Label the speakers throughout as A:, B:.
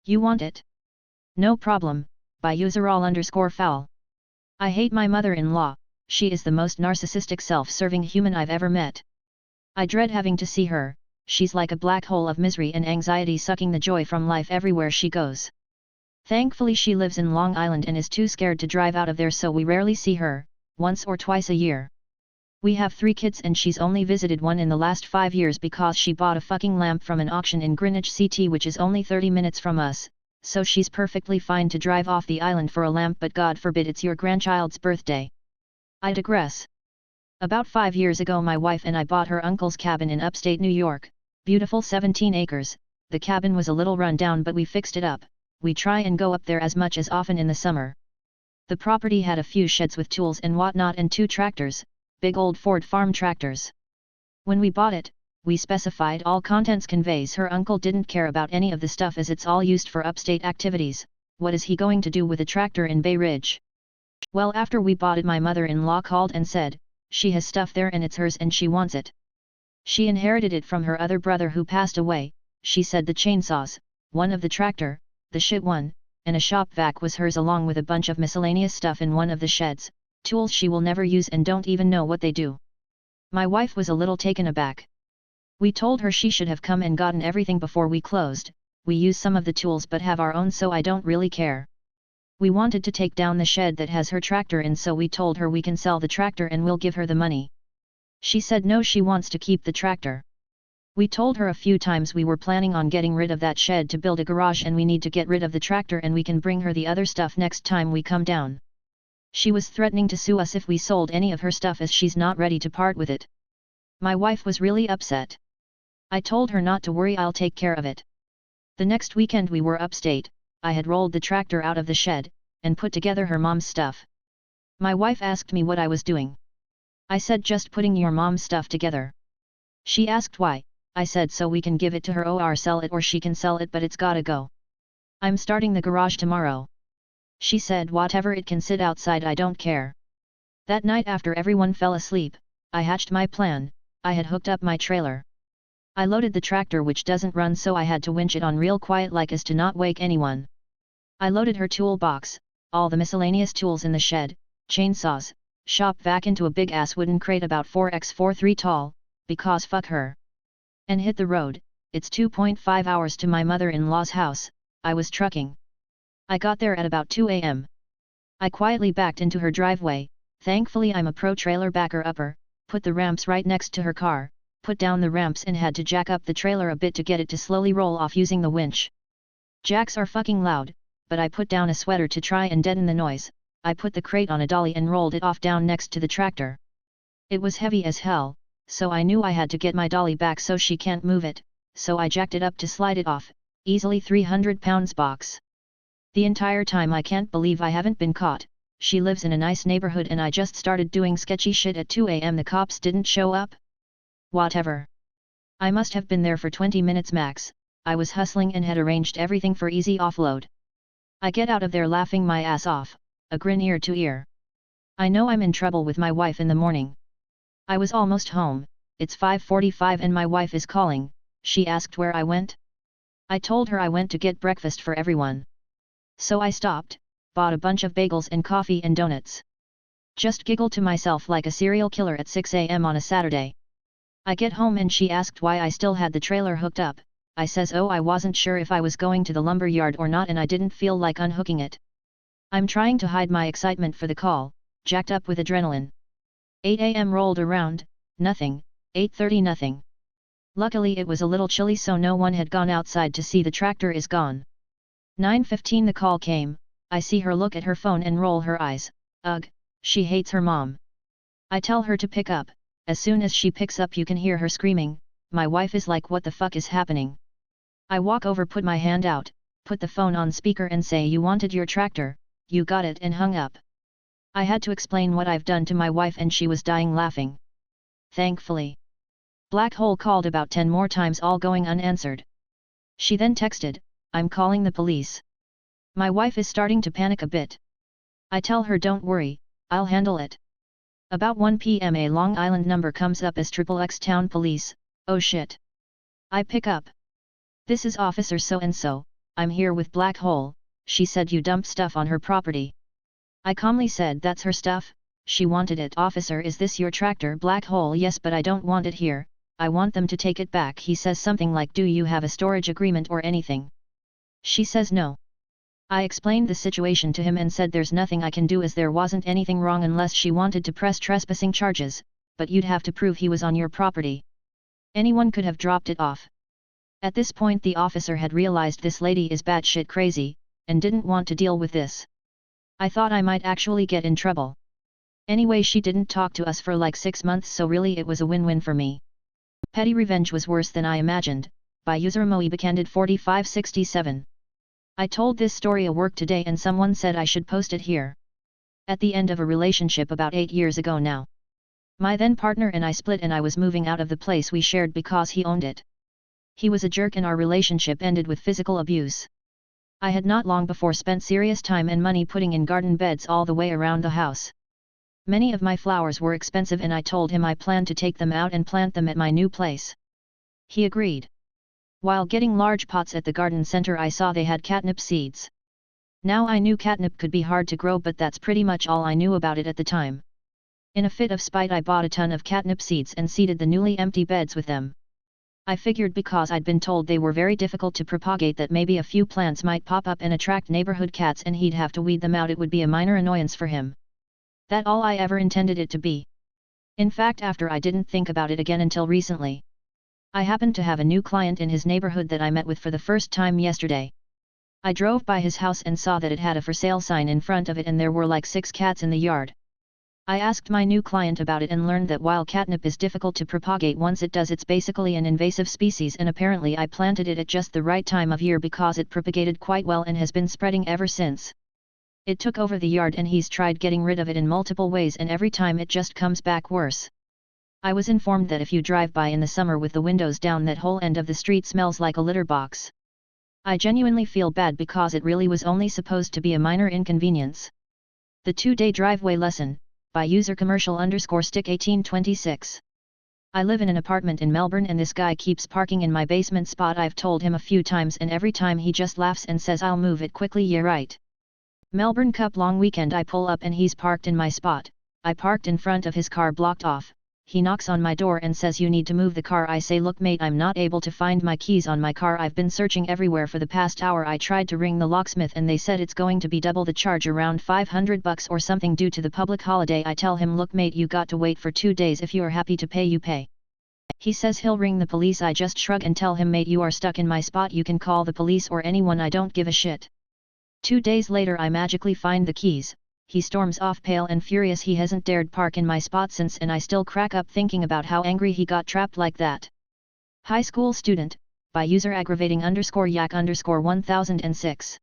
A: You want it? No problem, by userall_foul. I hate my mother-in-law, she is the most narcissistic self-serving human I've ever met. I dread having to see her, she's like a black hole of misery and anxiety sucking the joy from life everywhere she goes. Thankfully she lives in Long Island and is too scared to drive out of there, so we rarely see her, once or twice a year. We have 3 kids and she's only visited one in the last 5 years because she bought a fucking lamp from an auction in Greenwich CT, which is only 30 minutes from us, so she's perfectly fine to drive off the island for a lamp, but God forbid it's your grandchild's birthday. I digress. About 5 years ago my wife and I bought her uncle's cabin in upstate New York, beautiful 17 acres, the cabin was a little run down but we fixed it up, we try and go up there as much as often in the summer. The property had a few sheds with tools and whatnot and 2 tractors, big old Ford farm tractors. When we bought it, we specified all contents conveys. Her uncle didn't care about any of the stuff as it's all used for upstate activities. What is he going to do with a tractor in Bay Ridge? Well, after we bought it my mother-in-law called and said, she has stuff there and it's hers and she wants it. She inherited it from her other brother who passed away. She said the chainsaws, one of the tractor, the shit one, and a shop vac was hers along with a bunch of miscellaneous stuff in one of the sheds, tools she will never use and don't even know what they do. My wife was a little taken aback. We told her she should have come and gotten everything before we closed. We use some of the tools but have our own, so I don't really care. We wanted to take down the shed that has her tractor in, so we told her we can sell the tractor and we'll give her the money. She said no, she wants to keep the tractor. We told her a few times we were planning on getting rid of that shed to build a garage and we need to get rid of the tractor and we can bring her the other stuff next time we come down. She was threatening to sue us if we sold any of her stuff as she's not ready to part with it. My wife was really upset. I told her not to worry, I'll take care of it. The next weekend we were upstate, I had rolled the tractor out of the shed, and put together her mom's stuff. My wife asked me what I was doing. I said just putting your mom's stuff together. She asked why. I said so we can give it to her or sell it, or she can sell it but it's gotta go. I'm starting the garage tomorrow. She said whatever, it can sit outside, I don't care. That night after everyone fell asleep, I hatched my plan. I had hooked up my trailer. I loaded the tractor, which doesn't run, so I had to winch it on real quiet like as to not wake anyone. I loaded her toolbox, all the miscellaneous tools in the shed, chainsaws, shop vac into a big ass wooden crate about 4x43 tall, because fuck her. And hit the road. It's 2.5 hours to my mother-in-law's house. I was trucking. I got there at about 2 a.m. I quietly backed into her driveway. Thankfully I'm a pro trailer backer upper, put the ramps right next to her car, put down the ramps and had to jack up the trailer a bit to get it to slowly roll off using the winch. Jacks are fucking loud, but I put down a sweater to try and deaden the noise. I put the crate on a dolly and rolled it off down next to the tractor. It was heavy as hell, so I knew I had to get my dolly back so she can't move it, so I jacked it up to slide it off, easily 300 pounds box. The entire time I can't believe I haven't been caught. She lives in a nice neighborhood and I just started doing sketchy shit at 2 a.m. The cops didn't show up? Whatever. I must have been there for 20 minutes max. I was hustling and had arranged everything for easy offload. I get out of there laughing my ass off, a grin ear to ear. I know I'm in trouble with my wife in the morning. I was almost home. It's 5:45 and my wife is calling. She asked where I went. I told her I went to get breakfast for everyone. So I stopped, bought a bunch of bagels and coffee and donuts. Just giggled to myself like a serial killer at 6 a.m. on a Saturday. I get home and she asked why I still had the trailer hooked up. I says oh, I wasn't sure if I was going to the lumber yard or not and I didn't feel like unhooking it. I'm trying to hide my excitement for the call, jacked up with adrenaline. 8 a.m. rolled around, nothing, 8:30 nothing. Luckily it was a little chilly so no one had gone outside to see the tractor is gone. 9:15 the call came. I see her look at her phone and roll her eyes. Ugh, she hates her mom. I tell her to pick up. As soon as she picks up you can hear her screaming. My wife is like, what the fuck is happening? I walk over, put my hand out, put the phone on speaker and say, you wanted your tractor, you got it, and hung up. I had to explain what I've done to my wife and she was dying laughing. Thankfully. Black Hole called about 10 more times, all going unanswered. She then texted, I'm calling the police. My wife is starting to panic a bit. I tell her don't worry, I'll handle it. About 1 p.m. a Long Island number comes up as XXX Town Police. Oh shit. I pick up. This is Officer so-and-so, I'm here with Black Hole, she said you dumped stuff on her property. I calmly said that's her stuff, she wanted it. Officer, is this your tractor? Black Hole, yes, but I don't want it here, I want them to take it back. He says something like, do you have a storage agreement or anything? She says no. I explained the situation to him and said there's nothing I can do as there wasn't anything wrong unless she wanted to press trespassing charges, but you'd have to prove he was on your property. Anyone could have dropped it off. At this point the officer had realized this lady is batshit crazy, and didn't want to deal with this. I thought I might actually get in trouble. Anyway, she didn't talk to us for like 6 months, so really it was a win-win for me. Petty revenge was worse than I imagined, by user Moebekandid 4567. I told this story at work today and someone said I should post it here. At the end of a relationship about 8 years ago now. My then partner and I split and I was moving out of the place we shared because he owned it. He was a jerk and our relationship ended with physical abuse. I had not long before spent serious time and money putting in garden beds all the way around the house. Many of my flowers were expensive and I told him I planned to take them out and plant them at my new place. He agreed. While getting large pots at the garden center I saw they had catnip seeds. Now I knew catnip could be hard to grow, but that's pretty much all I knew about it at the time. In a fit of spite I bought a ton of catnip seeds and seeded the newly empty beds with them. I figured because I'd been told they were very difficult to propagate that maybe a few plants might pop up and attract neighborhood cats and he'd have to weed them out. It would be a minor annoyance for him. That's all I ever intended it to be. In fact, after I didn't think about it again until recently. I happened to have a new client in his neighborhood that I met with for the first time yesterday. I drove by his house and saw that it had a for sale sign in front of it and there were like 6 cats in the yard. I asked my new client about it and learned that while catnip is difficult to propagate once it does, it's basically an invasive species, and apparently I planted it at just the right time of year because it propagated quite well and has been spreading ever since. It took over the yard and he's tried getting rid of it in multiple ways and every time it just comes back worse. I was informed that if you drive by in the summer with the windows down, that whole end of the street smells like a litter box. I genuinely feel bad because it really was only supposed to be a minor inconvenience. The 2-day driveway lesson, by user commercial_stick 1826. I live in an apartment in Melbourne and this guy keeps parking in my basement spot. I've told him a few times and every time he just laughs and says I'll move it quickly. Yeah right. Melbourne Cup long weekend, I pull up and he's parked in my spot. I parked in front of his car, blocked off. He knocks on my door and says you need to move the car. I say look mate, I'm not able to find my keys on my car. I've been searching everywhere for the past hour. I tried to ring the locksmith and they said it's going to be double the charge, around $500 or something due to the public holiday. I tell him look mate, you got to wait for 2 days. If you are happy to pay you pay. He says he'll ring the police. I just shrug and tell him mate, you are stuck in my spot, you can call the police or anyone, I don't give a shit. 2 days later I magically find the keys. He storms off pale and furious. He hasn't dared park in my spot since and I still crack up thinking about how angry he got trapped like that. High school student, by user aggravating_yak_1006.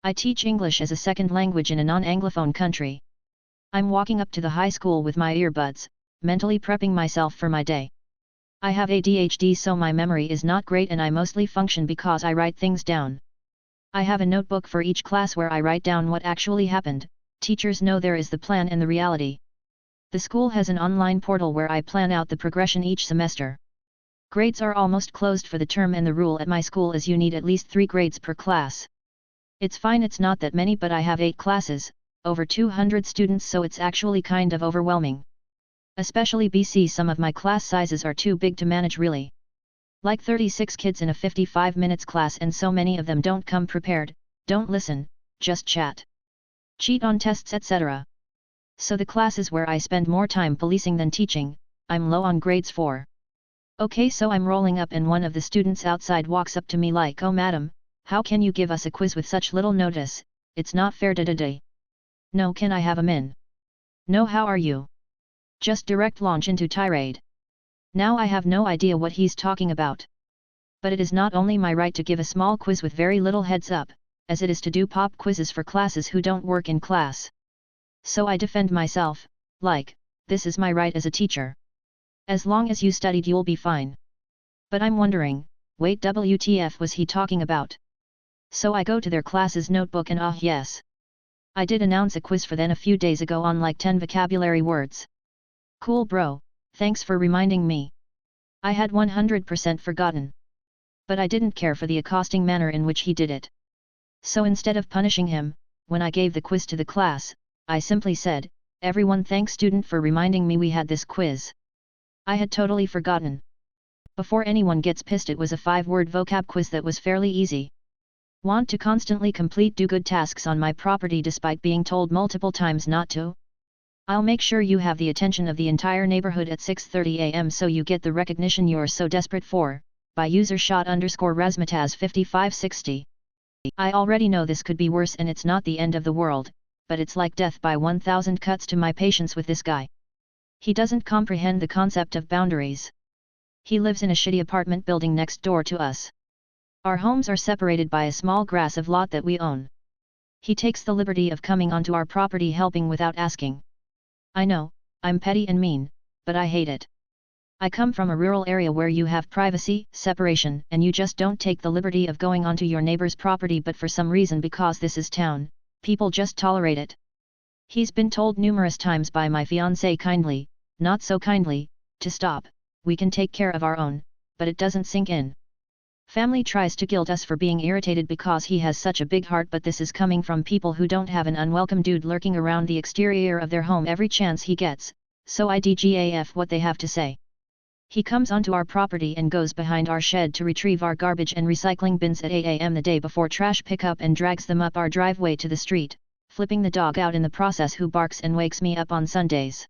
A: I teach English as a second language in a non-Anglophone country. I'm walking up to the high school with my earbuds, mentally prepping myself for my day. I have ADHD, so my memory is not great and I mostly function because I write things down. I have a notebook for each class where I write down what actually happened. Teachers know there is the plan and the reality. The school has an online portal where I plan out the progression each semester. Grades are almost closed for the term and the rule at my school is you need at least 3 grades per class. It's fine, it's not that many, but I have 8 classes, over 200 students, so it's actually kind of overwhelming. Especially BC, some of my class sizes are too big to manage really. Like 36 kids in a 55 minutes class and so many of them don't come prepared, don't listen, just chat. Cheat on tests etc. So the classes where I spend more time policing than teaching, I'm low on grades for. Okay, so I'm rolling up and one of the students outside walks up to me like, oh madam, how can you give us a quiz with such little notice, it's not fair da. No, can I have a min? No, how are you? Just direct launch into tirade. Now I have no idea what he's talking about. But it is not only my right to give a small quiz with very little heads up, as it is to do pop quizzes for classes who don't work in class. So I defend myself, like, this is my right as a teacher. As long as you studied you'll be fine. But I'm wondering, wait, WTF was he talking about? So I go to their classes notebook and yes. I did announce a quiz for them a few days ago on like 10 vocabulary words. Cool bro, thanks for reminding me. I had 100% forgotten. But I didn't care for the accosting manner in which he did it. So instead of punishing him, when I gave the quiz to the class, I simply said, "Everyone thanks student for reminding me we had this quiz." I had totally forgotten. Before anyone gets pissed, it was a 5-word vocab quiz that was fairly easy. Want to constantly complete do-good tasks on my property despite being told multiple times not to? I'll make sure you have the attention of the entire neighborhood at 6:30 am so you get the recognition you're so desperate for, by user shot_razmataz5560. I already know this could be worse and it's not the end of the world, but it's like death by 1000 cuts to my patience with this guy. He doesn't comprehend the concept of boundaries. He lives in a shitty apartment building next door to us. Our homes are separated by a small grass of lot that we own. He takes the liberty of coming onto our property helping without asking. I know, I'm petty and mean, but I hate it. I come from a rural area where you have privacy, separation, and you just don't take the liberty of going onto your neighbor's property, but for some reason, because this is town, people just tolerate it. He's been told numerous times by my fiancé kindly, not so kindly, to stop. We can take care of our own, but it doesn't sink in. Family tries to guilt us for being irritated because he has such a big heart, but this is coming from people who don't have an unwelcome dude lurking around the exterior of their home every chance he gets, so I DGAF what they have to say. He comes onto our property and goes behind our shed to retrieve our garbage and recycling bins at 8 am the day before trash pickup and drags them up our driveway to the street, flipping the dog out in the process, who barks and wakes me up on Sundays.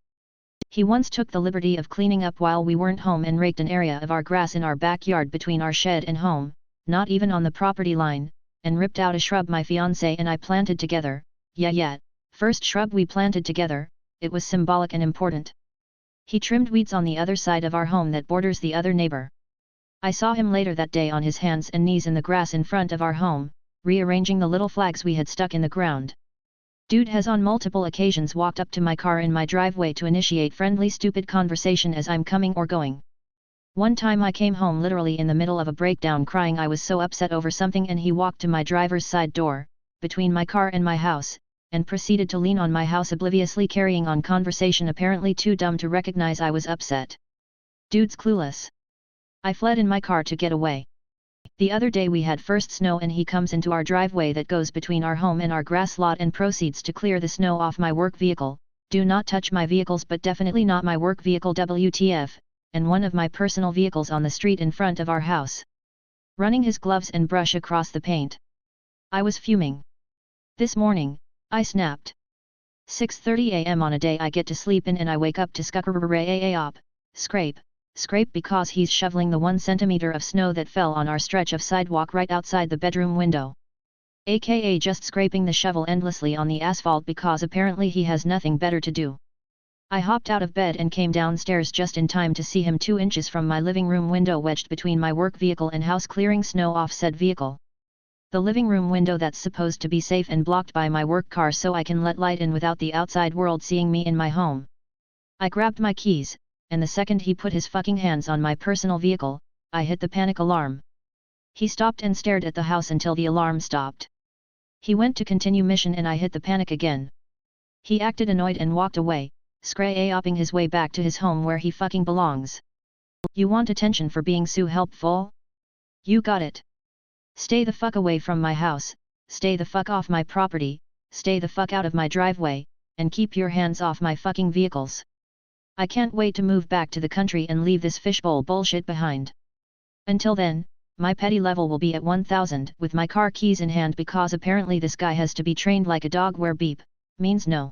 A: He once took the liberty of cleaning up while we weren't home and raked an area of our grass in our backyard between our shed and home, not even on the property line, and ripped out a shrub my fiancé and I planted together. First shrub we planted together, it was symbolic and important. He trimmed weeds on the other side of our home that borders the other neighbor. I saw him later that day on his hands and knees in the grass in front of our home, rearranging the little flags we had stuck in the ground. Dude has on multiple occasions walked up to my car in my driveway to initiate friendly stupid conversation as I'm coming or going. One time I came home literally in the middle of a breakdown crying. I was so upset over something, and he walked to my driver's side door, between my car and my house, and proceeded to lean on my house obliviously carrying on conversation, apparently too dumb to recognize I was upset. Dude's clueless. I fled in my car to get away. The other day we had first snow and he comes into our driveway that goes between our home and our grass lot and proceeds to clear the snow off my work vehicle. Do not touch my vehicles, but definitely not my work vehicle, WTF, and one of my personal vehicles on the street in front of our house. Running his gloves and brush across the paint. I was fuming. This morning, I snapped. 6:30 am on a day I get to sleep in and I wake up to scrape because he's shoveling the 1 centimeter of snow that fell on our stretch of sidewalk right outside the bedroom window. AKA just scraping the shovel endlessly on the asphalt because apparently he has nothing better to do. I hopped out of bed and came downstairs just in time to see him 2 inches from my living room window, wedged between my work vehicle and house, clearing snow off said vehicle. The living room window that's supposed to be safe and blocked by my work car so I can let light in without the outside world seeing me in my home. I grabbed my keys, and the second he put his fucking hands on my personal vehicle, I hit the panic alarm. He stopped and stared at the house until the alarm stopped. He went to continue mission and I hit the panic again. He acted annoyed and walked away, scray-opping his way back to his home where he fucking belongs. You want attention for being so helpful? You got it. Stay the fuck away from my house, stay the fuck off my property, stay the fuck out of my driveway, and keep your hands off my fucking vehicles. I can't wait to move back to the country and leave this fishbowl bullshit behind. Until then, my petty level will be at 1000 with my car keys in hand because apparently this guy has to be trained like a dog where beep means no.